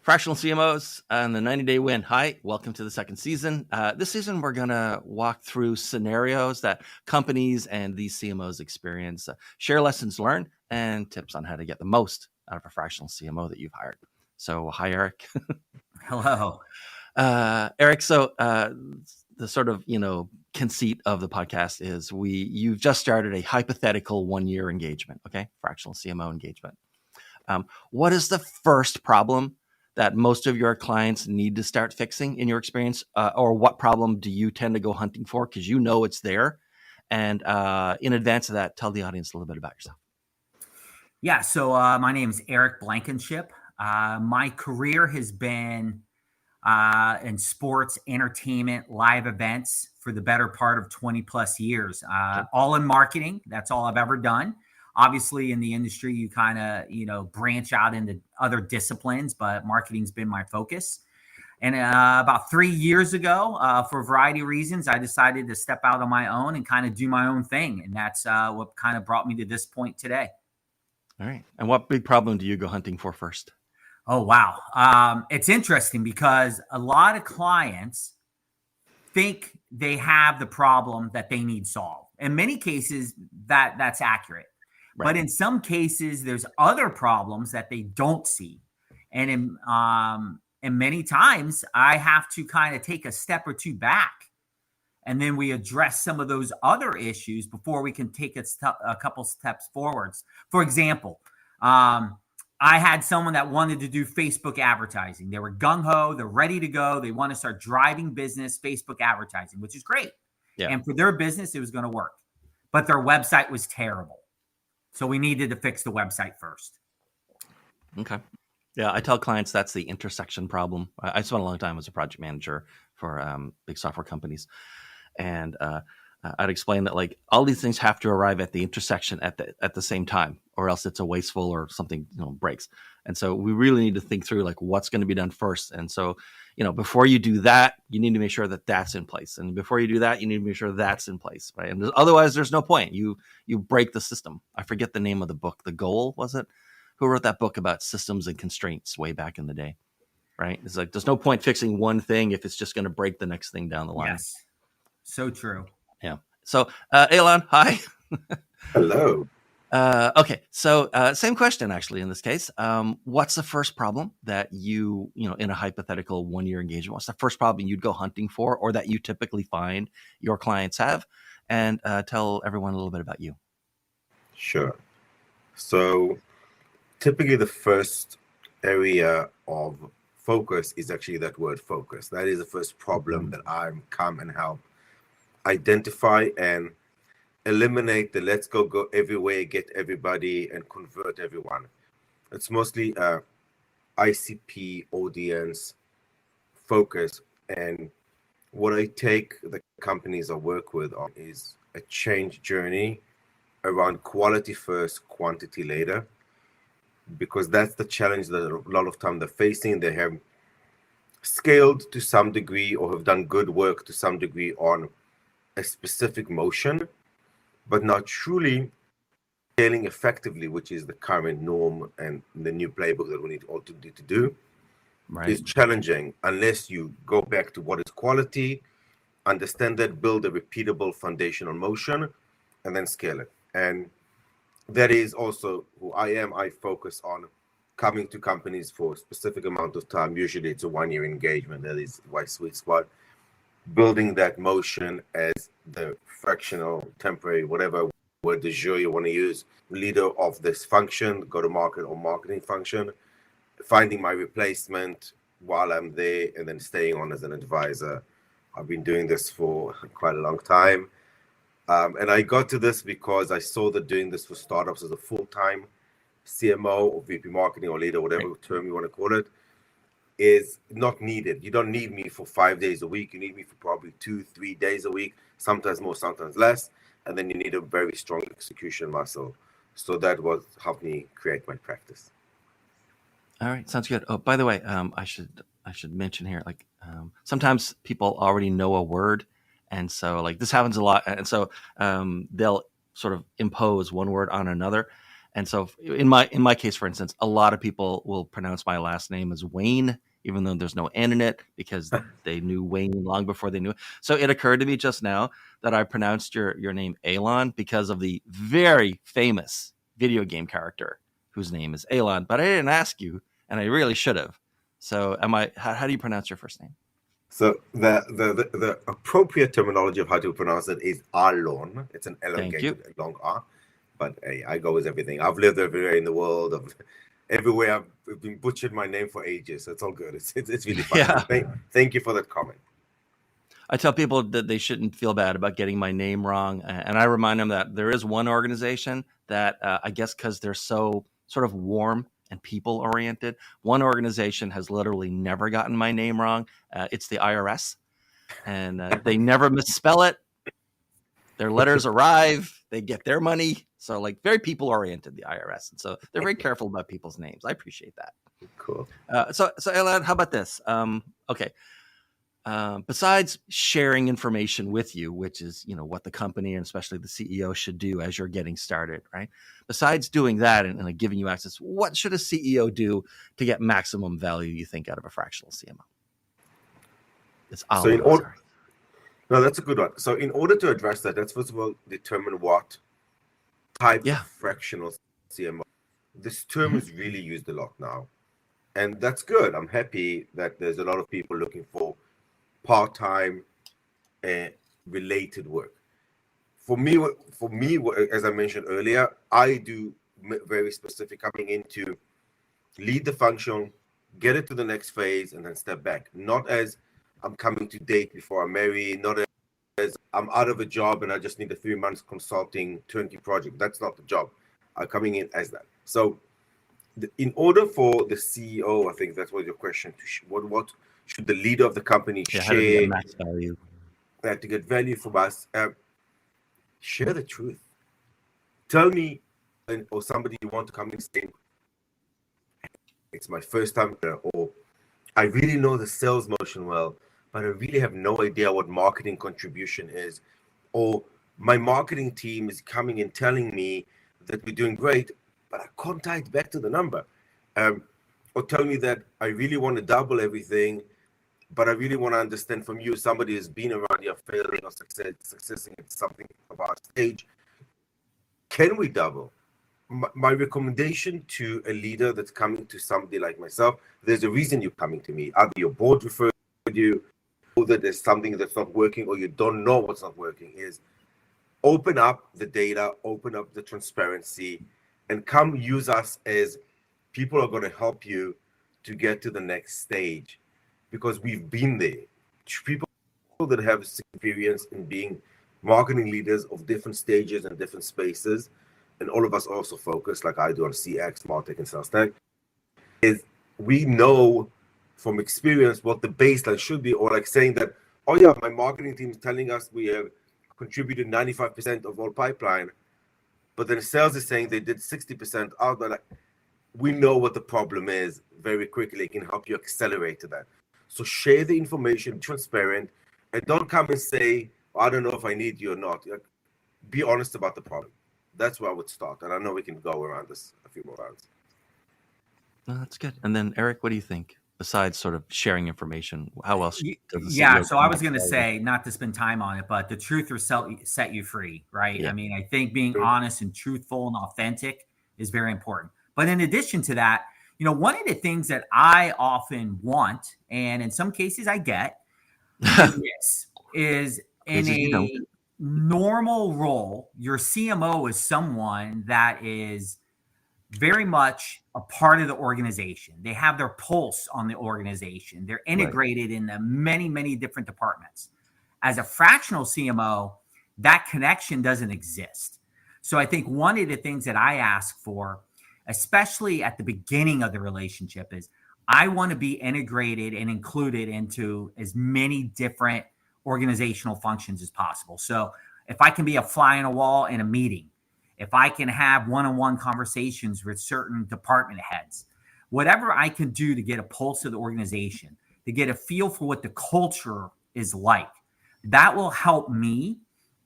Fractional CMOs and the 90-day win. Hi, welcome to the second season. This season, we're going to walk through scenarios that companies and these CMOs experience, share lessons learned, and tips on how to get the most out of a fractional CMO that you've hired. So, hi, Eric. Hello. Eric, so the sort of, conceit of the podcast is you've just started a hypothetical 1-year engagement, okay? Fractional CMO engagement. What is the first problem that most of your clients need to start fixing in your experience? Or what problem do you tend to go hunting for? Because you know it's there. And in advance of that, tell the audience a little bit about yourself. Yeah, so my name is Eric Blankenship. My career has been in sports, entertainment, live events for the better part of 20 plus years, all in marketing. That's all I've ever done. Obviously, in the industry, you kind of, branch out into other disciplines, but marketing's been my focus. And about 3 years ago, for a variety of reasons, I decided to step out on my own and kind of do my own thing. And that's what kind of brought me to this point today. All right. And what big problem do you go hunting for first? Oh, wow. It's interesting because a lot of clients think they have the problem that they need solved. In many cases, that's accurate. Right. But in some cases, there's other problems that they don't see. And many times I have to kind of take a step or two back. And then we address some of those other issues before we can take a couple steps forwards. For example, I had someone that wanted to do Facebook advertising. They were gung-ho. They're ready to go. They want to start driving business Facebook advertising, which is great. Yeah. And for their business, it was going to work. But their website was terrible. So we needed to fix the website first. Okay. Yeah, I tell clients that's the intersection problem. I spent a long time as a project manager for big software companies. And I'd explain that like all these things have to arrive at the intersection at the same time, or else it's a wasteful or something breaks. And so we really need to think through like what's going to be done first. And so before you do that, you need to make sure that that's in place. And before you do that, you need to make sure that's in place, right? And otherwise, there's no point. You break the system. I forget the name of the book. The Goal, was it? Who wrote that book about systems and constraints way back in the day, right? It's like there's no point fixing one thing if it's just going to break the next thing down the line. Yes, so true. Yeah. So, Alon, hi. Hello. Okay. So, same question actually in this case. What's the first problem that you in a hypothetical 1-year engagement? What's the first problem you'd go hunting for, or that you typically find your clients have? And tell everyone a little bit about you. Sure. So, typically, the first area of focus is actually that word focus. That is the first problem that I come and help identify and eliminate the let's go everywhere, get everybody, and convert everyone. It's mostly ICP audience focus. And what I take the companies I work with on is a change journey around quality first, quantity later, because that's the challenge that a lot of time they're facing. They have scaled to some degree or have done good work to some degree on a specific motion, but not truly scaling effectively, which is the current norm and the new playbook that we need to do, right, is challenging unless you go back to what is quality, understand that, build a repeatable foundational motion, and then scale it. And that is also who I am. I focus on coming to companies for a specific amount of time. Usually it's a 1-year engagement. That is my sweet spot. Building that motion as the fractional, temporary, whatever word de jour you want to use, leader of this function, go-to-market or marketing function, finding my replacement while I'm there, and then staying on as an advisor. I've been doing this for quite a long time. And I got to this because I saw that doing this for startups as a full-time CMO or VP marketing or leader, whatever term you want to call it, is not needed. You don't need me for 5 days a week. You need me for probably 2-3 days a week, sometimes more, sometimes less. And then you need a very strong execution muscle. So that was helped me create my practice. All right, sounds good. Oh, by the way, I should mention here, like sometimes people already know a word, and so like this happens a lot, and so they'll sort of impose one word on another. And so in my case, for instance, a lot of people will pronounce my last name as Wayne, even though there's no N in it, because they knew Wayne long before they knew it. So it occurred to me just now that I pronounced your name Alon because of the very famous video game character whose name is Alon, but I didn't ask you, and I really should have. So how do you pronounce your first name? So the appropriate terminology of how to pronounce it is Alon. It's an elongated long R, but hey, I go with everything. I've lived everywhere in the world. Everywhere I've been butchered my name for ages. So it's all good. It's really fun. Yeah. Thank you for that comment. I tell people that they shouldn't feel bad about getting my name wrong, and I remind them that there is one organization that I guess because they're so sort of warm and people oriented, one organization has literally never gotten my name wrong. It's the IRS, and they never misspell it. Their letters arrive, they get their money. So like very people oriented, the IRS, and so they're very careful about people's names. I appreciate that. Cool. So Alon, how about this? Okay. Besides sharing information with you, which is, what the company and especially the CEO should do as you're getting started, right? Besides doing that and like giving you access, what should a CEO do to get maximum value, you think, out of a fractional CMO? It's Alon. No, that's a good one. So in order to address that, let's first of all determine what type of fractional CMO. This term is really used a lot now. And that's good. I'm happy that there's a lot of people looking for part-time related work. For me, as I mentioned earlier, I do very specific, coming in to lead the function, get it to the next phase, and then step back. Not as I'm coming to date before I'm married, not as I'm out of a job and I just need a 3 months consulting turnkey project. That's not the job. I'm coming in as that. So in order for the CEO, I think that's what your question, what should the leader of the company share max value? To get value from us? Share the truth. Tell me, or somebody you want to come and say, it's my first time, or I really know the sales motion well, but I really have no idea what marketing contribution is. Or my marketing team is coming and telling me that we're doing great, but I can't tie it back to the number. Or tell me that I really want to double everything, but I really want to understand from you, somebody who's been around here failing or successing at something of our stage. Can we double? My recommendation to a leader that's coming to somebody like myself, there's a reason you're coming to me. Either your board referred you, or that there's something that's not working, or you don't know what's not working, is open up the data, open up the transparency, and come use us as people are going to help you to get to the next stage, because we've been there. People that have experience in being marketing leaders of different stages and different spaces, and all of us also focus, like I do, on CX, MarTech, and sales tech, is we know from experience what the baseline should be, or like saying that, oh yeah, my marketing team is telling us we have contributed 95% of all pipeline, but then sales is saying they did 60% out. Like, we know what the problem is very quickly. It can help you accelerate to that. So share the information, be transparent, and don't come and say, I don't know if I need you or not. Like, be honest about the problem. That's where I would start. And I know we can go around this a few more rounds. No, that's good. And then Eric, what do you think? Besides sort of sharing information, how else? So I was going to say, not to spend time on it, but the truth will set you free, right? Yeah. I mean, I think being honest and truthful and authentic is very important. But in addition to that, one of the things that I often want, and in some cases I get, is in a normal role, your CMO is someone that is very much a part of the organization. They have their pulse on the organization. They're integrated in the many, many different departments. As a fractional CMO, that connection doesn't exist. So I think one of the things that I ask for, especially at the beginning of the relationship, is I want to be integrated and included into as many different organizational functions as possible. So if I can be a fly on a wall in a meeting, if I can have one-on-one conversations with certain department heads, whatever I can do to get a pulse of the organization, to get a feel for what the culture is like, that will help me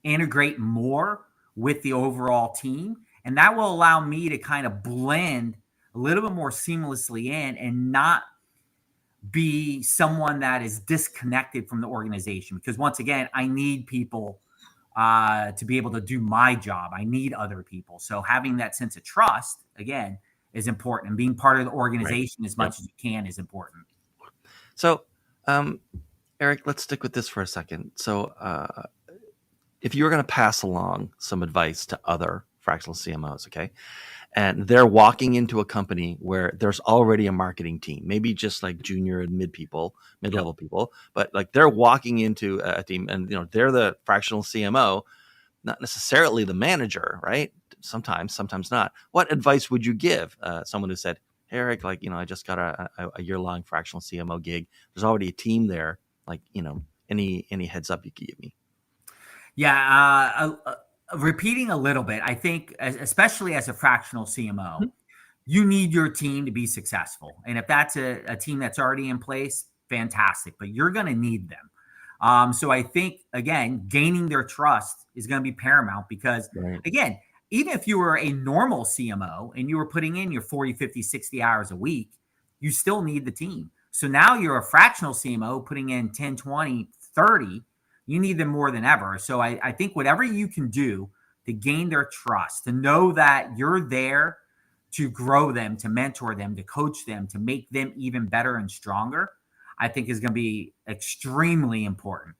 integrate more with the overall team And that will allow me to kind of blend a little bit more seamlessly in and not be someone that is disconnected from the organization. Because once again, I need people to be able to do my job. I need other people. So having that sense of trust, again, is important. And being part of the organization as much as you can is important. So, Eric, let's stick with this for a second. So, if you were going to pass along some advice to other fractional CMOs, okay, and they're walking into a company where there's already a marketing team, maybe just like junior and mid-level people, but like they're walking into a team and, they're the fractional CMO, not necessarily the manager, right? Sometimes not. What advice would you give someone who said, hey, Eric, like, I just got a year-long fractional CMO gig. There's already a team there. Like, any heads up you could give me? Yeah. Repeating a little bit, I think, especially as a fractional CMO, you need your team to be successful. And if that's a team that's already in place, fantastic, but you're going to need them. So I think, again, gaining their trust is going to be paramount because, again, even if you were a normal CMO and you were putting in your 40, 50, 60 hours a week, you still need the team. So now you're a fractional CMO putting in 10, 20, 30, you need them more than ever. So I think whatever you can do to gain their trust, to know that you're there to grow them, to mentor them, to coach them, to make them even better and stronger, I think is going to be extremely important.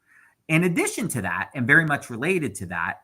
In addition to that, and very much related to that,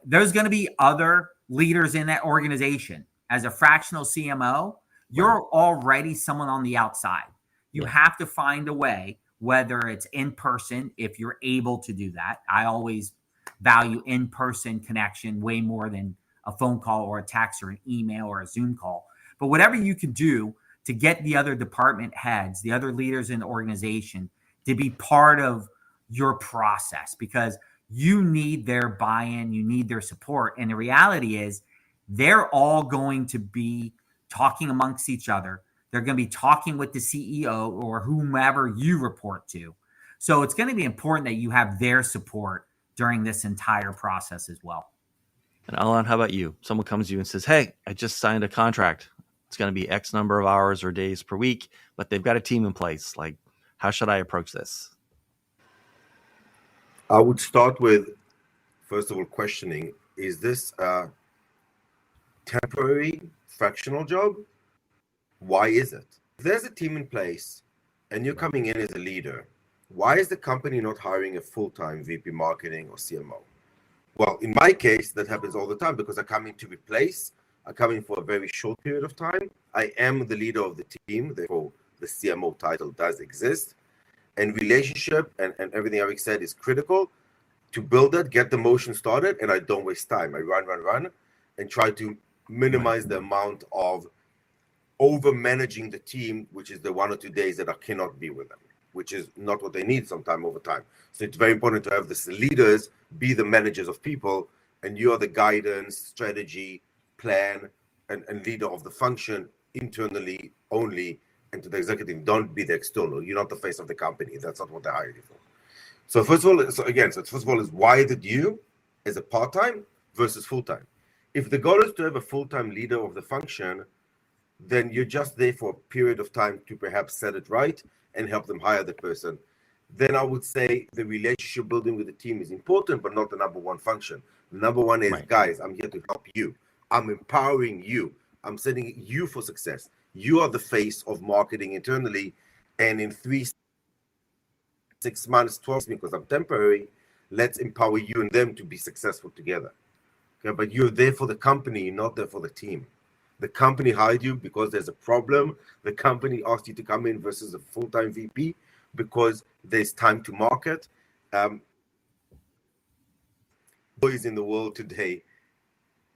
there's going to be other leaders in that organization. As a fractional CMO, you're already someone on the outside. You have to find a way, whether it's in person, if you're able to do that. I always value in-person connection way more than a phone call or a text or an email or a Zoom call. But whatever you can do to get the other department heads, the other leaders in the organization to be part of your process, because you need their buy-in, you need their support. And the reality is they're all going to be talking amongst each other. They're going to be talking with the CEO or whomever you report to. So it's going to be important that you have their support during this entire process as well. And Alon, how about you? Someone comes to you and says, hey, I just signed a contract. It's going to be X number of hours or days per week, but they've got a team in place. Like, how should I approach this? I would start with, first of all, questioning, is this a temporary fractional job? Why is it? If there's a team in place and you're coming in as a leader, why is the company not hiring a full-time VP marketing or CMO? Well, in my case, that happens all the time because I come in to replace. I come in for a very short period of time. I am the leader of the team, therefore the CMO title does exist. And relationship and everything Eric said is critical to build that, get the motion started, and I don't waste time. I run, and try to minimize the amount of over-managing the team, which is the 1 or 2 days that I cannot be with them, which is not what they need sometime over time. So it's very important to have the leaders be the managers of people, and you are the guidance, strategy, plan, and leader of the function internally only, and to the executive, don't be the external. You're not the face of the company. That's not what they hired you for. So first of all, is why did you as a part-time versus full-time? If the goal is to have a full-time leader of the function, then you're just there for a period of time to perhaps set it right and help them hire the person. Then I would say the relationship building with the team is important, but not the number one function. The number one is, guys, I'm here to help you. I'm empowering you. I'm setting you for success. You are the face of marketing internally. And in 3, 6 months, 12 months, because I'm temporary, let's empower you and them to be successful together. Okay, but you're there for the company, you're not there for the team. The company hired you because there's a problem. The company asked you to come in versus a full-time VP because there's time to market. Boys in the world today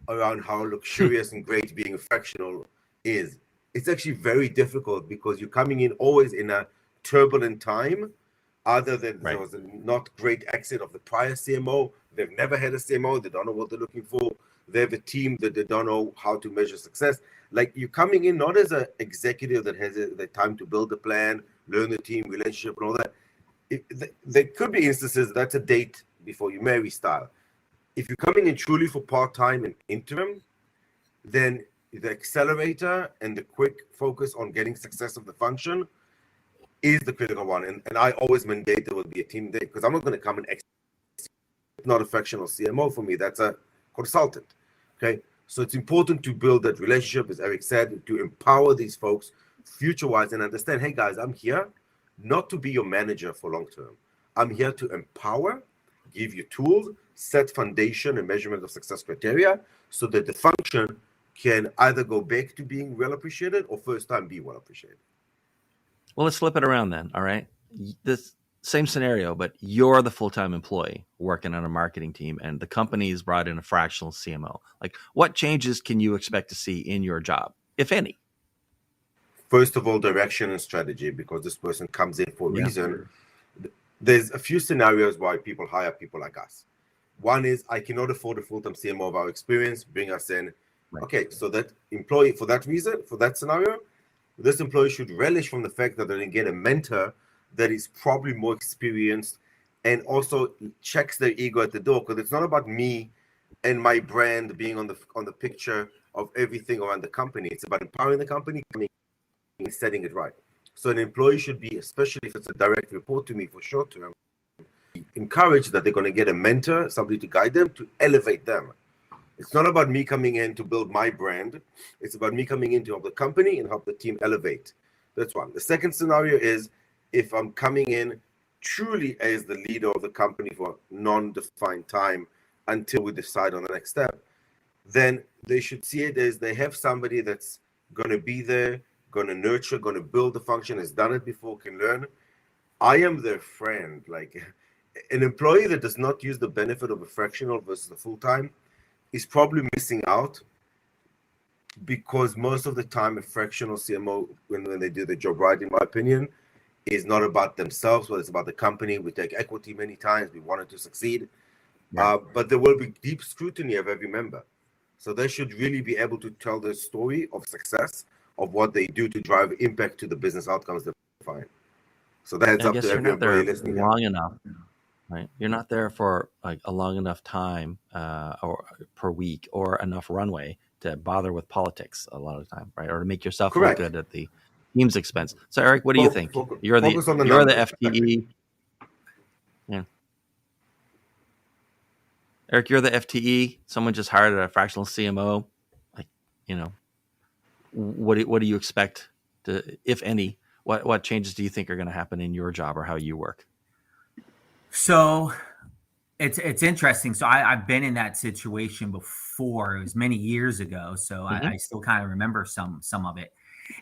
around how luxurious and great being a fractional is. It's actually very difficult because you're coming in always in a turbulent time. Other than there was a not great exit of the prior CMO. They've never had a CMO. They don't know what they're looking for. They have a team that they don't know how to measure success. Like, you're coming in not as an executive that has the time to build a plan, learn the team, relationship, and all that. There could be instances that's a date before you marry style. If you're coming in truly for part-time and interim, then the accelerator and the quick focus on getting success of the function is the critical one. And I always mandate there will be a team day, because I'm not going to come and not a fractional CMO for me. That's a consultant. Okay. So it's important to build that relationship, as Eric said, to empower these folks future-wise and understand, hey guys, I'm here not to be your manager for long term. I'm here to empower, give you tools, set foundation and measurement of success criteria so that the function can either go back to being well appreciated or first time be well appreciated. Well, let's flip it around then. All right. This same scenario, but you're the full-time employee working on a marketing team and the company has brought in a fractional CMO. Like, what changes can you expect to see in your job, if any? First of all, direction and strategy, because this person comes in for a reason. There's a few scenarios why people hire people like us. One is, I cannot afford a full-time CMO of our experience, bring us in. Right. Okay, so that employee, for that reason, for that scenario, this employee should relish from the fact that they can get a mentor that is probably more experienced and also checks their ego at the door, because it's not about me and my brand being on the picture of everything around the company. It's about empowering the company and setting it right. So an employee should be, especially if it's a direct report to me for short term, encouraged that they're going to get a mentor, somebody to guide them, to elevate them. It's not about me coming in to build my brand. It's about me coming in to help the company and help the team elevate. That's one. The second scenario is, if I'm coming in truly as the leader of the company for non-defined time until we decide on the next step, then they should see it as they have somebody that's going to be there, going to nurture, going to build the function, has done it before, can learn. I am their friend. Like, an employee that does not use the benefit of a fractional versus a full-time is probably missing out, because most of the time a fractional CMO, when they do the job right, in my opinion, is not about themselves, but it's about the company. We take equity many times. We want it to succeed. Right. But there will be deep scrutiny of every member. So they should really be able to tell the story of success, of what they do to drive impact to the business outcomes they find. So that's up to every employee listening. Long enough, right? You're not there for like a long enough time or per week or enough runway to bother with politics a lot of the time, right? Or to make yourself look good at the team's expense. So Eric, what do you think? You're the FTE. Yeah. Eric, you're the FTE. Someone just hired a fractional CMO. Like, what do you expect to, if any, what changes do you think are going to happen in your job or how you work? So it's interesting. So I've been in that situation before. It was many years ago. So I still kind of remember some of it.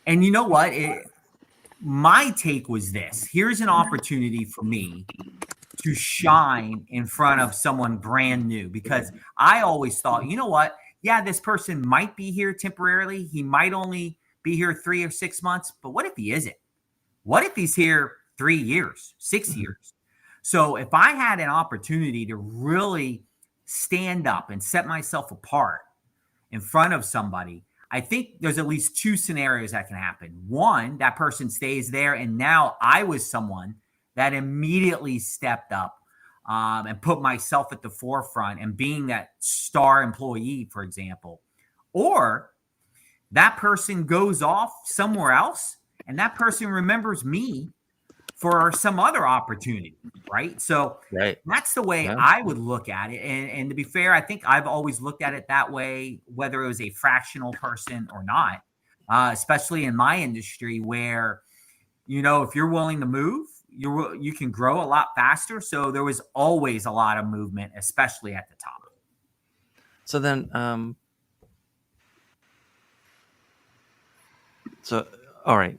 And you know what? My take was this. Here's an opportunity for me to shine in front of someone brand new, because I always thought, you know what? Yeah, this person might be here temporarily. He might only be here 3 or 6 months. But what if he isn't? What if he's here 3 years, 6 years? So if I had an opportunity to really stand up and set myself apart in front of somebody, I think there's at least 2 scenarios that can happen. One, that person stays there, and now I was someone that immediately stepped up and put myself at the forefront and being that star employee, for example. Or that person goes off somewhere else and that person remembers me for some other opportunity, right? So that's the way I would look at it. And to be fair, I think I've always looked at it that way, whether it was a fractional person or not, especially in my industry where, if you're willing to move, you can grow a lot faster. So there was always a lot of movement, especially at the top. So then, all right.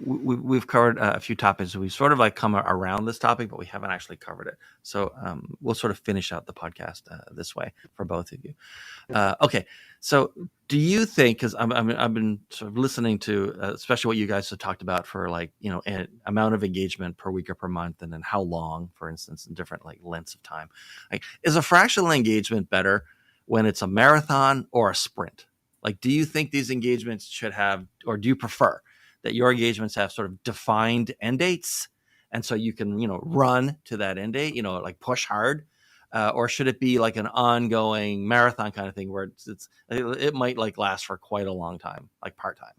We've covered a few topics. We've sort of like come around this topic, but we haven't actually covered it. So we'll sort of finish out the podcast this way for both of you. Okay. So do you think, because I've been sort of listening to, especially what you guys have talked about for like, an amount of engagement per week or per month, and then how long, for instance, in different like lengths of time. Like, is a fractional engagement better when it's a marathon or a sprint? Like, do you think these engagements should have, or do you prefer that your engagements have sort of defined end dates, and so you can, run to that end date, like push hard? or should it be like an ongoing marathon kind of thing where it might like last for quite a long time, like part-time?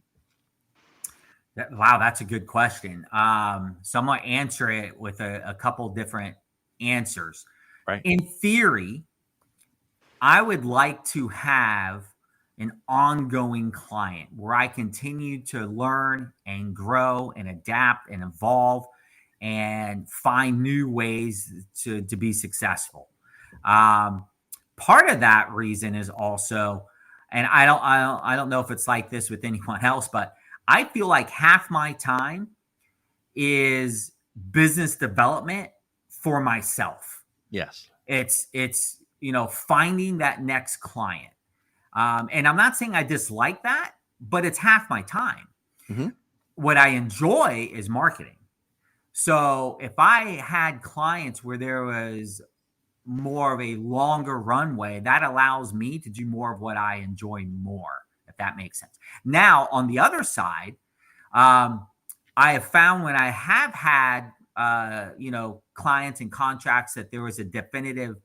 Wow, that's a good question. So I'm going to answer it with a couple different answers. Right. In theory, I would like to have an ongoing client where I continue to learn and grow and adapt and evolve and find new ways to be successful. Part of that reason is also, and I don't know if it's like this with anyone else, but I feel like half my time is business development for myself. Yes. It's finding that next client. And I'm not saying I dislike that, but it's half my time. Mm-hmm. What I enjoy is marketing. So if I had clients where there was more of a longer runway, that allows me to do more of what I enjoy more, if that makes sense. Now, on the other side, I have found when I have had, clients and contracts that there was a definitive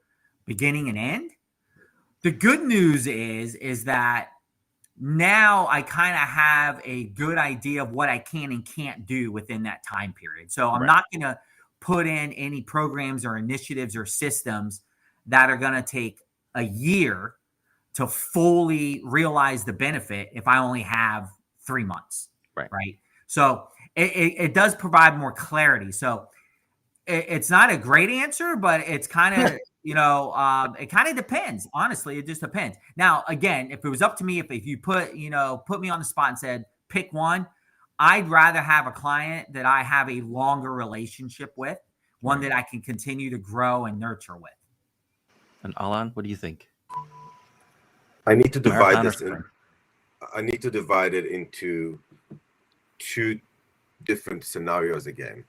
beginning and end. The good news is that now I kind of have a good idea of what I can and can't do within that time period. So I'm not going to put in any programs or initiatives or systems that are going to take a year to fully realize the benefit if I only have 3 months. Right. So it does provide more clarity. So it's not a great answer, but it's kind of, it kind of depends. Honestly, it just depends. Now, again, if it was up to me, if you put me on the spot and said, pick one, I'd rather have a client that I have a longer relationship with, one that I can continue to grow and nurture with. And Alon, what do you think? I need to divide Marathon this. I need to divide it into two different scenarios again.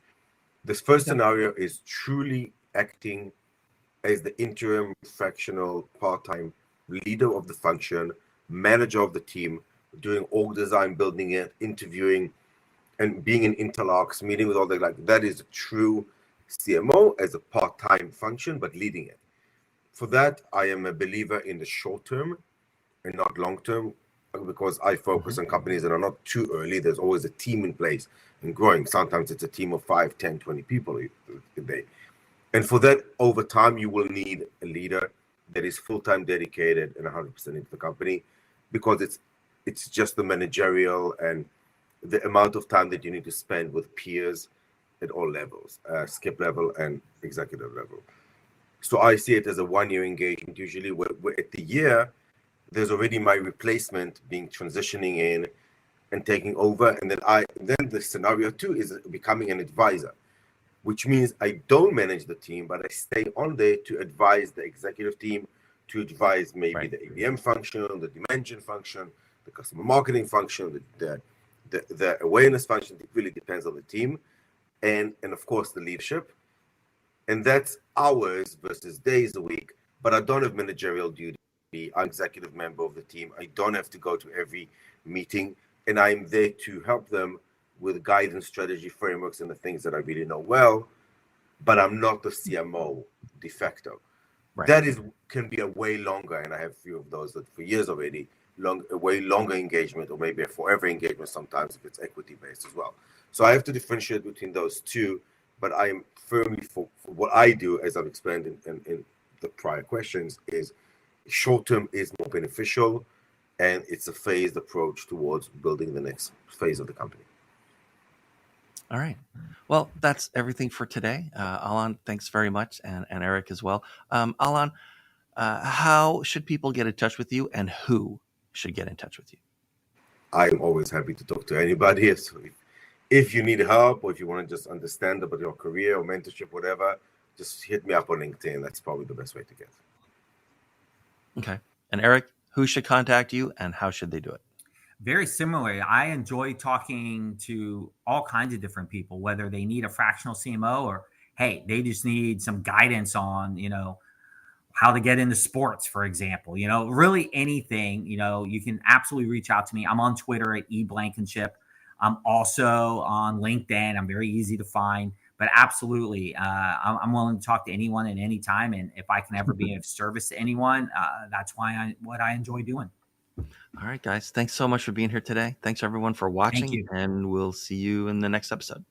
This first scenario is truly acting as the interim fractional part-time leader of the function, manager of the team, doing org design, building it, interviewing, and being in interlocks, meeting with all the that is a true CMO as a part-time function, but leading it. For that, I am a believer in the short term and not long term, because I focus on companies that are not too early. There's always a team in place and growing. Sometimes it's a team of 5, 10, 20 people a day. And for that, over time, you will need a leader that is full-time dedicated and 100% into the company, because it's just the managerial and the amount of time that you need to spend with peers at all levels, skip level and executive level. So I see it as a 1-year engagement, usually where at the year, there's already my replacement being transitioning in and taking over. And then the scenario 2 is becoming an advisor, which means I don't manage the team, but I stay on there to advise the executive team, to advise maybe the ABM function, the dimension function, the customer marketing function, the awareness function. It really depends on the team, and of course the leadership. And that's hours versus days a week. But I don't have managerial duty. I'm executive member of the team. I don't have to go to every meeting, and I'm there to help them with guidance, strategy, frameworks, and the things that I really know well. But I'm not the CMO de facto. That can be a way longer, and I have a few of those that for years already, a way longer engagement, or maybe a forever engagement sometimes if it's equity based as well. So I have to differentiate between those two. But I am firmly for what I do, as I've explained in the prior questions, is short-term is more beneficial, and it's a phased approach towards building the next phase of the company. All right. Well, that's everything for today. Alon, thanks very much, and Eric as well. Alon, how should people get in touch with you, and who should get in touch with you? I'm always happy to talk to anybody. So if you need help, or if you want to just understand about your career or mentorship, whatever, just hit me up on LinkedIn. That's probably the best way to get. Okay. And Eric, who should contact you, and how should they do it? Very similarly, I enjoy talking to all kinds of different people, whether they need a fractional CMO or, hey, they just need some guidance on, how to get into sports, for example, really anything, you can absolutely reach out to me. I'm on Twitter at Blankenship. I'm also on LinkedIn. I'm very easy to find. But absolutely, I'm willing to talk to anyone at any time, and if I can ever be of service to anyone, that's what I enjoy doing. All right, guys. Thanks so much for being here today. Thanks everyone for Thank watching, you. and we'll see you in the next episode.